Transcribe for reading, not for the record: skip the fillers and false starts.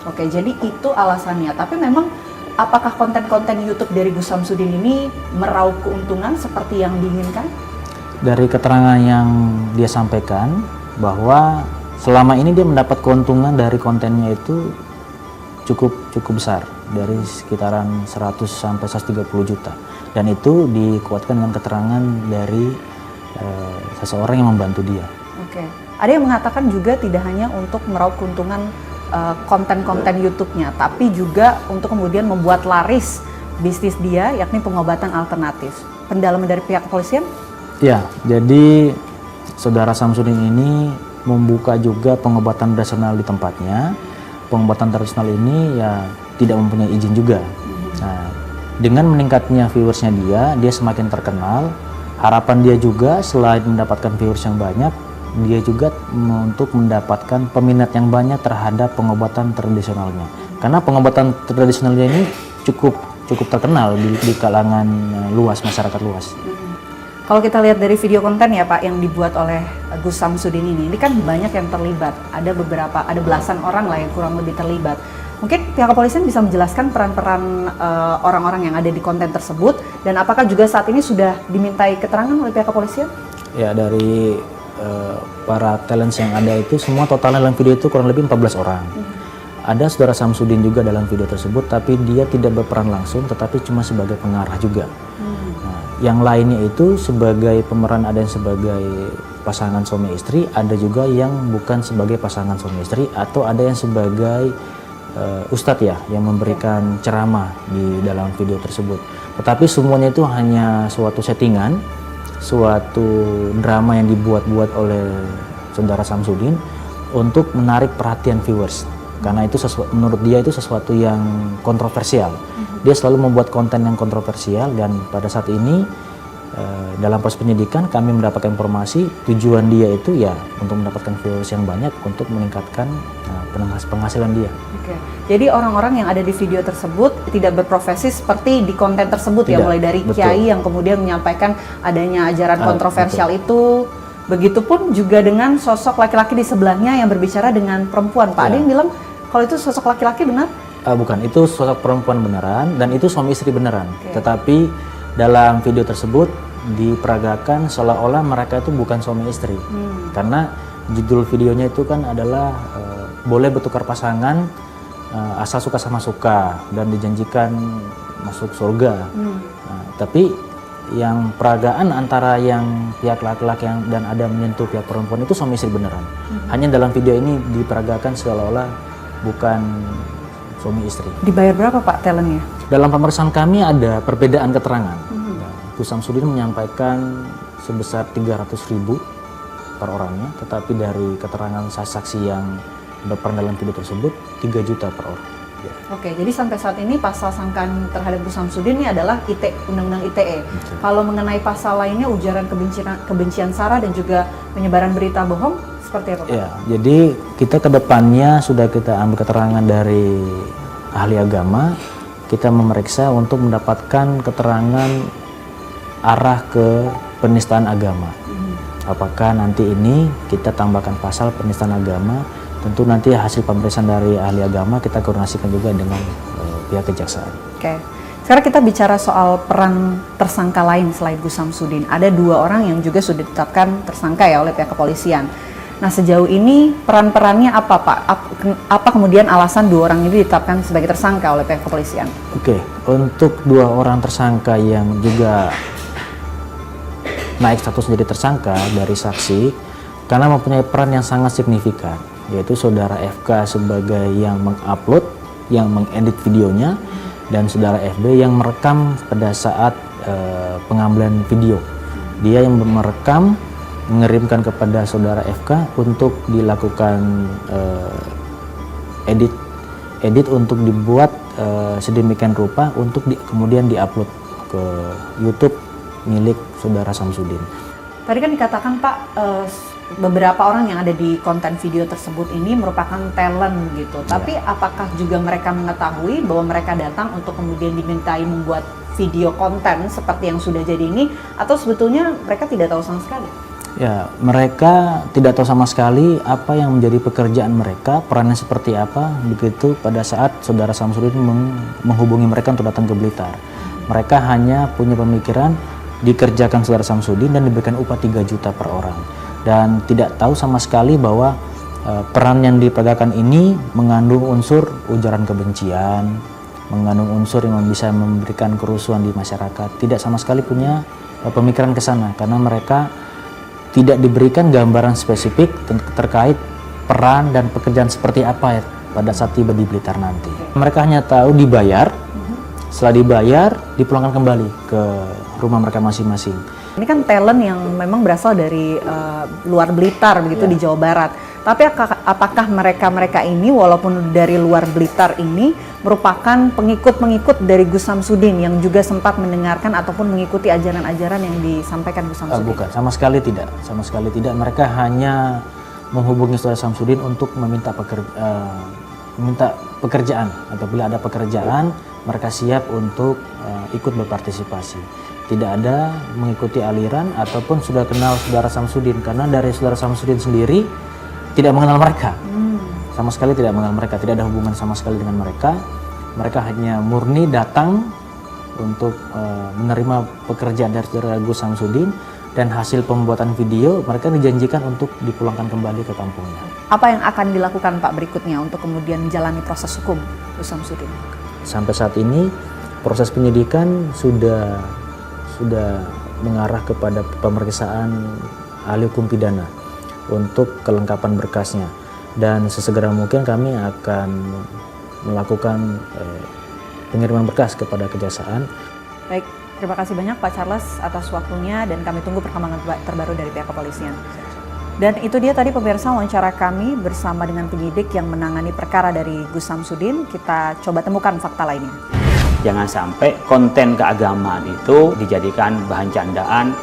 Oke, jadi itu alasannya. Tapi memang apakah konten-konten YouTube dari Gus Samsudin ini meraup keuntungan seperti yang diinginkan? Dari keterangan yang dia sampaikan bahwa selama ini dia mendapat keuntungan dari kontennya itu cukup besar, dari sekitaran 100 sampai 130 juta. Dan itu dikuatkan dengan keterangan dari seseorang yang membantu dia. Oke. Ada yang mengatakan juga tidak hanya untuk meraup keuntungan konten-konten YouTube-nya, tapi juga untuk kemudian membuat laris bisnis dia, yakni pengobatan alternatif. Pendalaman dari pihak kepolisian? Ya, jadi saudara Samsudin ini membuka juga pengobatan tradisional di tempatnya. Pengobatan tradisional ini ya tidak mempunyai izin juga. Nah, dengan meningkatnya viewersnya dia semakin terkenal. Harapan dia juga selain mendapatkan viewers yang banyak, dia juga untuk mendapatkan peminat yang banyak terhadap pengobatan tradisionalnya. Karena pengobatan tradisionalnya ini cukup terkenal di kalangan luas, masyarakat luas. Kalau kita lihat dari video konten ya Pak yang dibuat oleh Gus Samsudin ini kan banyak yang terlibat. Ada belasan orang lah yang kurang lebih terlibat. Mungkin pihak kepolisian bisa menjelaskan peran-peran orang-orang yang ada di konten tersebut, dan apakah juga saat ini sudah dimintai keterangan oleh pihak kepolisian? Ya, dari para talents yang ada itu semua totalnya dalam video itu kurang lebih 14 orang. Ada saudara Samsudin juga dalam video tersebut, tapi dia tidak berperan langsung, tetapi cuma sebagai pengarah juga. Nah, yang lainnya itu sebagai pemeran, ada yang sebagai pasangan suami istri, ada juga yang bukan sebagai pasangan suami istri, atau ada yang sebagai ustadz ya, yang memberikan ceramah di dalam video tersebut. Tetapi semuanya itu hanya suatu settingan, suatu drama yang dibuat-buat oleh saudara Samsudin untuk menarik perhatian viewers. Karena itu menurut dia itu sesuatu yang kontroversial. Dia selalu membuat konten yang kontroversial, dan pada saat ini dalam proses penyidikan kami mendapatkan informasi tujuan dia itu ya untuk mendapatkan viewers yang banyak untuk meningkatkan penghasilan dia. Oke. Jadi orang-orang yang ada di video tersebut tidak berprofesi seperti di konten tersebut. Tidak, ya, mulai dari kiai yang kemudian menyampaikan adanya ajaran kontroversial itu. Begitupun juga dengan sosok laki-laki di sebelahnya yang berbicara dengan perempuan. Pak, ada yang bilang kalau itu sosok laki-laki benar? Bukan, itu sosok perempuan beneran dan itu suami istri beneran. Tetapi dalam video tersebut diperagakan seolah-olah mereka itu bukan suami istri. Karena judul videonya itu kan adalah boleh bertukar pasangan asal suka sama suka dan dijanjikan masuk surga. Nah, tapi yang peragaan antara yang pihak laki-laki dan ada menyentuh pihak perempuan itu suami istri beneran. Hanya dalam video ini diperagakan seolah-olah bukan suami istri. Dibayar berapa Pak talentnya? Dalam pemeriksaan kami ada perbedaan keterangan. Gus Samsudin menyampaikan sebesar 300.000 per orangnya, tetapi dari keterangan saksi yang berperan dalam video tersebut 3 juta per orang. Ya. Oke, jadi sampai saat ini pasal sangkaan terhadap Gus Samsudin ini adalah Undang-Undang ITE. Kalau mengenai pasal lainnya, ujaran kebencian sara dan juga penyebaran berita bohong, seperti apa Pak? Ya, jadi kita ke depannya sudah kita ambil keterangan dari ahli agama, kita memeriksa untuk mendapatkan keterangan arah ke penistaan agama. Apakah nanti ini kita tambahkan pasal penistaan agama? Tentu nanti hasil pemeriksaan dari ahli agama kita koordinasikan juga dengan pihak kejaksaan. Oke. Sekarang kita bicara soal peran tersangka lain selain Gus Samsudin. Ada 2 orang yang juga sudah ditetapkan tersangka ya oleh pihak kepolisian. Nah, sejauh ini peran-perannya apa Pak? Apa kemudian alasan 2 orang ini ditetapkan sebagai tersangka oleh pihak kepolisian? Oke, untuk 2 orang tersangka yang juga naik status menjadi tersangka dari saksi karena mempunyai peran yang sangat signifikan, yaitu saudara FK sebagai yang mengupload, yang mengedit videonya, dan saudara FB yang merekam pada saat pengambilan video. Dia yang merekam, mengirimkan kepada saudara FK untuk dilakukan edit untuk dibuat sedemikian rupa untuk kemudian diupload ke YouTube milik saudara Samsudin. Tadi kan dikatakan Pak, beberapa orang yang ada di konten video tersebut ini merupakan talent gitu. Tapi apakah juga mereka mengetahui bahwa mereka datang untuk kemudian dimintai membuat video konten seperti yang sudah jadi ini, atau sebetulnya mereka tidak tahu sama sekali? Ya, mereka tidak tahu sama sekali apa yang menjadi pekerjaan mereka, perannya seperti apa, begitu pada saat saudara Samsudin menghubungi mereka untuk datang ke Blitar. Mereka hanya punya pemikiran dikerjakan saudara Samsudin dan diberikan upah 3 juta per orang. Dan tidak tahu sama sekali bahwa peran yang diperagakan ini mengandung unsur ujaran kebencian, mengandung unsur yang bisa memberikan kerusuhan di masyarakat. Tidak sama sekali punya pemikiran ke sana, karena mereka tidak diberikan gambaran spesifik terkait peran dan pekerjaan seperti apa ya pada saat tiba di Blitar nanti. Mereka hanya tahu dibayar, setelah dibayar dipulangkan kembali ke rumah mereka masing-masing. Ini kan talent yang memang berasal dari luar Blitar begitu di Jawa Barat. Tapi apakah mereka ini walaupun dari luar Blitar ini merupakan pengikut-pengikut dari Gus Samsudin yang juga sempat mendengarkan ataupun mengikuti ajaran-ajaran yang disampaikan Gus Samsudin? Bukan, sama sekali tidak. Sama sekali tidak. Mereka hanya menghubungi saudara Samsudin untuk meminta pekerjaan. Apabila ada pekerjaan, mereka siap untuk ikut berpartisipasi. Tidak ada mengikuti aliran ataupun sudah kenal saudara Samsudin, karena dari saudara Samsudin sendiri tidak mengenal mereka, sama sekali tidak mengenal mereka, tidak ada hubungan sama sekali dengan mereka. Mereka hanya murni datang untuk menerima pekerjaan dari saudara Gus Samsudin, dan hasil pembuatan video mereka dijanjikan untuk dipulangkan kembali ke kampungnya. Apa yang akan dilakukan Pak berikutnya untuk kemudian menjalani proses hukum Gus Samsudin? Sampai saat ini proses penyidikan sudah mengarah kepada pemeriksaan ahli hukum pidana untuk kelengkapan berkasnya, dan sesegera mungkin kami akan melakukan pengiriman berkas kepada kejaksaan. Baik, terima kasih banyak Pak Charles atas waktunya, dan kami tunggu perkembangan terbaru dari pihak kepolisian. Dan itu dia tadi pemirsa wawancara kami bersama dengan penyidik yang menangani perkara dari Gus Samsudin. Kita coba temukan fakta lainnya. Jangan sampai konten keagamaan itu dijadikan bahan candaan